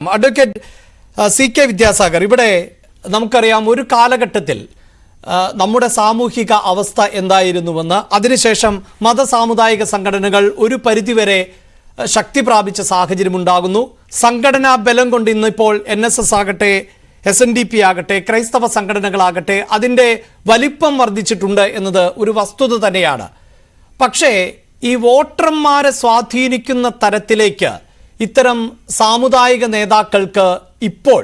Advocate C K Vidyasagar, ഇവിടെ നമുക്കറിയാം ഒരു കാലഘട്ടത്തിൽ നമ്മുടെ സാമൂഹിക അവസ്ഥ എന്തായിരുന്നുവെന്ന്, അതിനുശേഷം മതസാമുദായിക സംഘടനകൾ ഒരു പരിധിവരെ ശക്തി പ്രാപിച്ച സാഹചര്യമുണ്ടാകുന്നു. സംഘടനാ ബലം കൊണ്ട് ഇന്നിപ്പോൾ NSS ആകട്ടെ, SNDP ആകട്ടെ, ക്രൈസ്തവ സംഘടനകളാകട്ടെ അതിൻ്റെ വലിപ്പം വർദ്ധിച്ചിട്ടുണ്ട് എന്നത് ഒരു വസ്തുത തന്നെയാണ്. പക്ഷേ ഈ വോട്ടർമാരെ സ്വാധീനിക്കുന്ന തരത്തിലേക്ക് ഇത്തരം സാമുദായിക നേതാക്കൾക്ക് ഇപ്പോൾ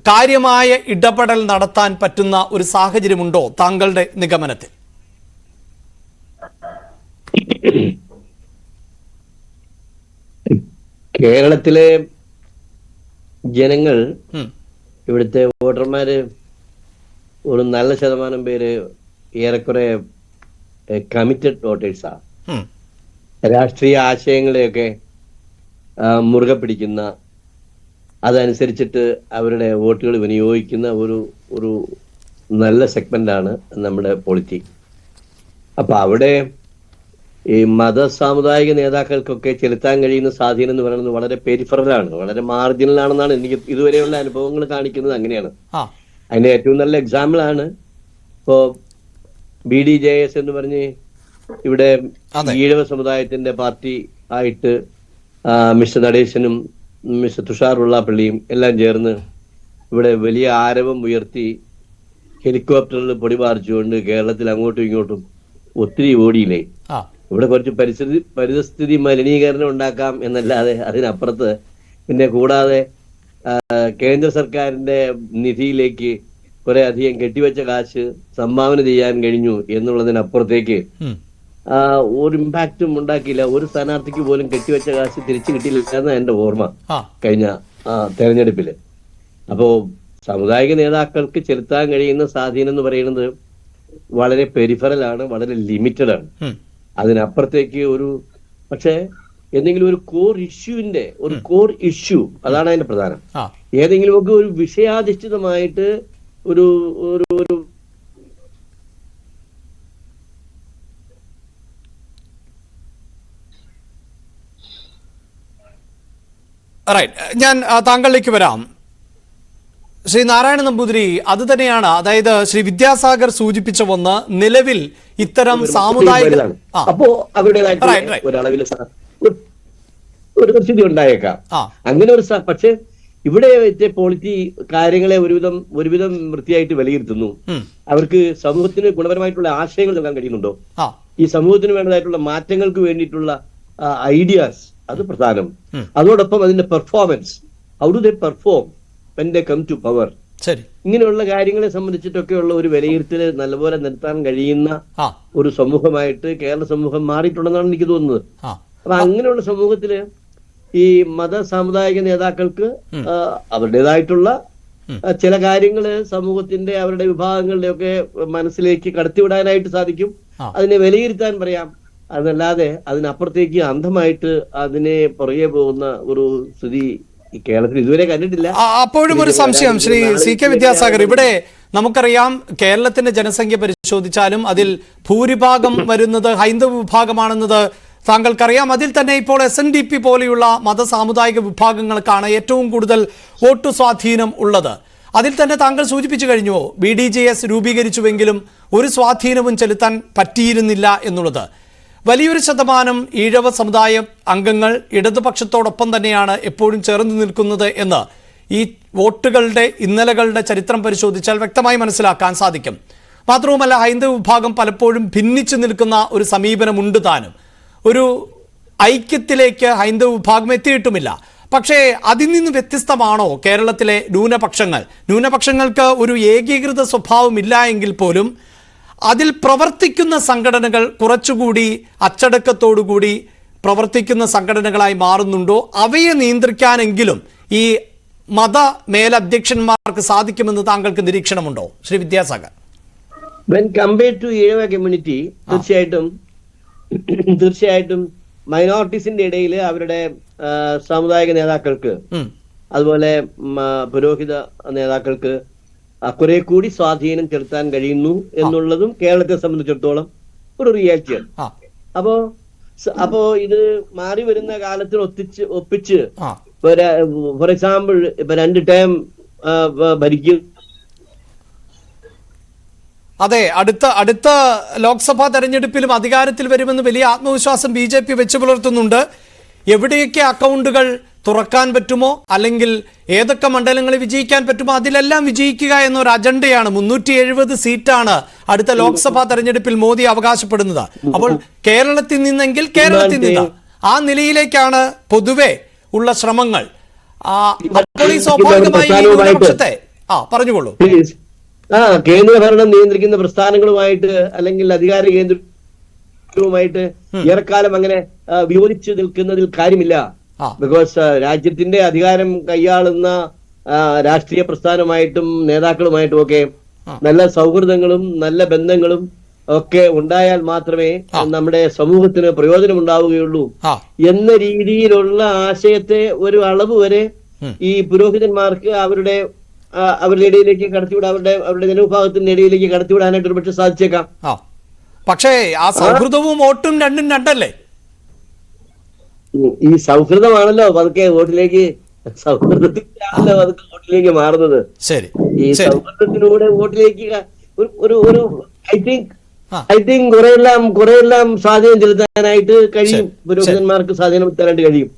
കാര്യമായ ഇടപെടൽ നടത്താൻ പറ്റുന്ന ഒരു സാഹചര്യമുണ്ടോ താങ്കളുടെ നിഗമനത്തിൽ? കേരളത്തിലെ ജനങ്ങൾ, ഇവിടുത്തെ വോട്ടർമാര് ഒരു നല്ല ശതമാനം പേര് ഏറെക്കുറെ കമ്മിറ്റഡ് വോട്ടേഴ്സാണ്. രാഷ്ട്രീയ ആശയങ്ങളെയൊക്കെ മുറുകെ പിടിക്കുന്ന, അതനുസരിച്ചിട്ട് അവരുടെ വോട്ടുകൾ വിനിയോഗിക്കുന്ന ഒരു നല്ല സെഗ്മെന്റാണ് നമ്മുടെ പൊളിറ്റി. അപ്പൊ അവിടെ ഈ മതസാമുദായിക നേതാക്കൾക്കൊക്കെ ചെലുത്താൻ കഴിയുന്ന സ്വാധീനം എന്ന് പറയുന്നത് വളരെ പെരിഫറലാണ്, വളരെ മാർജിനലാണെന്നാണ് എനിക്ക് ഇതുവരെയുള്ള അനുഭവങ്ങൾ കാണിക്കുന്നത്. അങ്ങനെയാണ്. അതിന്റെ ഏറ്റവും നല്ല എക്സാമ്പിൾ ആണ് ഇപ്പോ BDJS എന്ന് പറഞ്ഞ് ഇവിടെ ഈഴവ സമുദായത്തിന്റെ പാർട്ടി ആയിട്ട് മിസ്റ്റർ നടേശനും മിസ്റ്റർ തുഷാർ വെള്ളാപ്പള്ളിയും എല്ലാം ചേർന്ന് ഇവിടെ വലിയ ആരവം ഉയർത്തി ഹെലികോപ്റ്ററിൽ പൊടിപാറിച്ചുകൊണ്ട് കേരളത്തിൽ അങ്ങോട്ടും ഇങ്ങോട്ടും ഒത്തിരി ഓടിയില്ലേ. ഇവിടെ കുറച്ച് പരിസ്ഥിതി മലിനീകരണം ഉണ്ടാക്കാം എന്നല്ലാതെ അതിനപ്പുറത്ത് പിന്നെ കൂടാതെ കേന്ദ്ര സർക്കാരിന്റെ നിധിയിലേക്ക് കുറെ അധികം കെട്ടിവെച്ച കാശ് സംഭാവന ചെയ്യാൻ കഴിഞ്ഞു എന്നുള്ളതിനപ്പുറത്തേക്ക് ഒരു ഇമ്പാക്റ്റും ഉണ്ടാക്കിയില്ല. ഒരു സ്ഥാനാർത്ഥിക്ക് പോലും കെട്ടിവെച്ച കാശ് തിരിച്ചു കിട്ടിയില്ല എന്നാണ് എന്റെ ഓർമ്മ കഴിഞ്ഞ തെരഞ്ഞെടുപ്പില്. അപ്പോ സാമുദായിക നേതാക്കൾക്ക് ചെലുത്താൻ കഴിയുന്ന സ്വാധീനം എന്ന് പറയുന്നത് വളരെ പെരിഫറലാണ്, വളരെ ലിമിറ്റഡ് ആണ്. അതിനപ്പുറത്തേക്ക് പക്ഷേ എന്തെങ്കിലും ഒരു കോർ ഇഷ്യൂ അതാണ് അതിന്റെ പ്രധാനം. ഏതെങ്കിലുമൊക്കെ ഒരു വിഷയാധിഷ്ഠിതമായിട്ട് ഒരു ഞാൻ താങ്കളിലേക്ക് വരാം. ശ്രീ നാരായണ നമ്പൂതിരി, അത് തന്നെയാണ്, അതായത് ശ്രീ വിദ്യാസാഗർ സൂചിപ്പിച്ച ഒന്ന്, നിലവിൽ ഇത്തരം സാമുദായിക അപ്പോ അവരുടേതായിട്ട് ഒരളവിൽ ഒരു സ്ഥിതി ഉണ്ടായേക്കാം. അങ്ങനെ പക്ഷേ ഇവിടെ പോളിറ്റി കാര്യങ്ങളെ ഒരുവിധം വൃത്തിയായിട്ട് വിലയിരുത്തുന്നു. അവർക്ക് സമൂഹത്തിന് ഗുണപരമായിട്ടുള്ള ആശയങ്ങൾ നൽകാൻ കഴിയുന്നുണ്ടോ, ഈ സമൂഹത്തിന് വേണ്ടതായിട്ടുള്ള മാറ്റങ്ങൾക്ക് വേണ്ടിയിട്ടുള്ള ഐഡിയാസ്, അത് പ്രധാനം. അതോടൊപ്പം അതിന്റെ performance, how do they perform when they come to power. ഇങ്ങനെയുള്ള കാര്യങ്ങളെ സംബന്ധിച്ചിട്ടൊക്കെയുള്ള ഒരു വിലയിരുത്തൽ നല്ലപോലെ നടത്താൻ കഴിയുന്ന ഒരു സമൂഹമായിട്ട് കേരള സമൂഹം മാറിയിട്ടുണ്ടെന്നാണ് എനിക്ക് തോന്നുന്നത്. അപ്പൊ അങ്ങനെയുള്ള സമൂഹത്തില് ഈ മത സാമുദായിക നേതാക്കൾക്ക് അവരുടേതായിട്ടുള്ള ചില കാര്യങ്ങള് സമൂഹത്തിന്റെ അവരുടെ വിഭാഗങ്ങളുടെ ഒക്കെ മനസ്സിലേക്ക് കടത്തിവിടാനായിട്ട് സാധിക്കും. അതിനെ വിലയിരുത്താൻ പറയാം. അതല്ലാതെ അതിനപ്പുറത്തേക്ക് അന്ധമായിട്ട് അതിനെ പുറകെ പോകുന്ന ഒരു സ്ഥിതി കേരളത്തിൽ ഇതുവരെ കണ്ടിട്ടില്ല. അപ്പോഴും ഒരു സംശയം ശ്രീ സി കെ വിദ്യാസാഗർ, ഇവിടെ നമുക്കറിയാം കേരളത്തിന്റെ ജനസംഖ്യ പരിശോധിച്ചാലും അതിൽ ഭൂരിഭാഗം വരുന്നത് ഹൈന്ദവ വിഭാഗമാണെന്നത് താങ്കൾക്കറിയാം. അതിൽ തന്നെ ഇപ്പോൾ SNDP പോലെയുള്ള മതസാമുദായിക വിഭാഗങ്ങൾക്കാണ് ഏറ്റവും കൂടുതൽ വോട്ടു സ്വാധീനം ഉള്ളത്. അതിൽ തന്നെ താങ്കൾ സൂചിപ്പിച്ചു കഴിഞ്ഞു, BDJS രൂപീകരിച്ചുവെങ്കിലും ഒരു സ്വാധീനവും ചെലുത്താൻ പറ്റിയിരുന്നില്ല എന്നുള്ളത്. വലിയൊരു ശതമാനം ഈഴവ സമുദായ അംഗങ്ങൾ ഇടതുപക്ഷത്തോടൊപ്പം തന്നെയാണ് എപ്പോഴും ചേർന്ന് നിൽക്കുന്നത് എന്ന് ഈ വോട്ടുകളുടെ ഇന്നലകളുടെ ചരിത്രം പരിശോധിച്ചാൽ വ്യക്തമായി മനസ്സിലാക്കാൻ സാധിക്കും. മാത്രവുമല്ല, ഹൈന്ദവ വിഭാഗം പലപ്പോഴും ഭിന്നിച്ചു നിൽക്കുന്ന ഒരു സമീപനമുണ്ട് താനും. ഒരു ഐക്യത്തിലേക്ക് ഹൈന്ദവ വിഭാഗം എത്തിയിട്ടുമില്ല. പക്ഷേ അതിൽ നിന്ന് വ്യത്യസ്തമാണോ കേരളത്തിലെ ന്യൂനപക്ഷങ്ങൾക്ക് ഒരു ഏകീകൃത സ്വഭാവമില്ല എങ്കിൽ പോലും അതിൽ പ്രവർത്തിക്കുന്ന സംഘടനകൾ കുറച്ചുകൂടി അച്ചടക്കത്തോടുകൂടി പ്രവർത്തിക്കുന്ന സംഘടനകളായി മാറുന്നുണ്ടോ? അവയെ നിയന്ത്രിക്കാനെങ്കിലും ഈ മത മേലധ്യക്ഷന്മാർക്ക് സാധിക്കുമെന്ന് താങ്കൾക്ക് നിരീക്ഷണമുണ്ടോ Shri Vidyasagar? When compared to Ezhava community, തീർച്ചയായിട്ടും മൈനോറിറ്റീസിന്റെ ഇടയിൽ അവരുടെ സാമുദായിക നേതാക്കൾക്ക്, അതുപോലെ പുരോഹിത നേതാക്കൾക്ക് കുറെ കൂടി സ്വാധീനം ചെലുത്താൻ കഴിയുന്നു എന്നുള്ളതും കേരളത്തെ സംബന്ധിച്ചിടത്തോളം ഒരു റിയാലിറ്റിയാണ്. അപ്പോ ഇത് മാറി വരുന്ന കാലത്തിൽ ഒപ്പിച്ച് ഫോർ എക്സാമ്പിൾ ഇപ്പൊ 2 ടേം ഭരിക്കും. അതെ, അടുത്ത ലോക്സഭാ തെരഞ്ഞെടുപ്പിലും അധികാരത്തിൽ വരുമെന്ന് വലിയ ആത്മവിശ്വാസം BJP വെച്ചു പുലർത്തുന്നുണ്ട്. എവിടെയൊക്കെ അക്കൗണ്ടുകൾ തുറക്കാൻ പറ്റുമോ, അല്ലെങ്കിൽ ഏതൊക്കെ മണ്ഡലങ്ങളിൽ വിജയിക്കാൻ പറ്റുമോ അതിലെല്ലാം വിജയിക്കുക എന്നൊരു അജണ്ടയാണ്. 370 സീറ്റാണ് അടുത്ത ലോക്സഭാ തെരഞ്ഞെടുപ്പിൽ മോദി അവകാശപ്പെടുന്നത്. അപ്പോൾ കേരളത്തിൽ നിന്നെങ്കിൽ കേരളത്തിൽ നിന്ന് ആ നിലയിലേക്കാണ് പൊതുവെ ഉള്ള ശ്രമങ്ങൾ. അപ്പോൾ ഈ സ്വാഭാവികമായി ന്യൂനപക്ഷത്തെ പറഞ്ഞുകൊള്ളൂ. കേന്ദ്ര ഭരണം നിയന്ത്രിക്കുന്ന പ്രസ്ഥാനങ്ങളുമായിട്ട് അല്ലെങ്കിൽ അധികാര കേന്ദ്രവുമായിട്ട് ഏറെക്കാലം അങ്ങനെ വിയോജിച്ച് നിൽക്കുന്നതിൽ കാര്യമില്ല. ബിക്കോസ് രാജ്യത്തിന്റെ അധികാരം കൈയാളുന്ന രാഷ്ട്രീയ പ്രസ്ഥാനമായിട്ടും നേതാക്കളുമായിട്ടും ഒക്കെ നല്ല സൗഹൃദങ്ങളും നല്ല ബന്ധങ്ങളും ഒക്കെ ഉണ്ടായാൽ മാത്രമേ നമ്മുടെ സമൂഹത്തിന് പ്രയോജനം ഉണ്ടാവുകയുള്ളൂ എന്ന രീതിയിലുള്ള ആശയത്തെ ഒരു അളവ് വരെ ഈ പുരോഹിതന്മാർക്ക് അവരുടെ ഇടയിലേക്ക് കടത്തിവിടാൻ, അവരുടെ ജനവിഭാഗത്തിന്റെ ഇടയിലേക്ക് കടത്തിവിടാനായിട്ട് ഒരു പക്ഷെ സാധിച്ചേക്കാം. പക്ഷേ ആ സൗഹൃദവും വോട്ടും രണ്ടും രണ്ടല്ലേ? ഈ സൗഹൃദമാണല്ലോ പതുക്കെ വോട്ടിലേക്ക്, സൗഹൃദത്തിലാണല്ലോ പതുക്കെ വോട്ടിലേക്ക് മാറുന്നത്. ശരി, ഈ സൗഹൃദത്തിലൂടെ വോട്ടിലേക്ക് ഒരു ഐ തിങ്ക് കുറെയെല്ലാം സ്വാധീനം ചെലുത്താനായിട്ട് കഴിയും. പുരോഹിതന്മാർക്ക് സ്വാധീനം ചെലുത്താനായിട്ട് കഴിയും.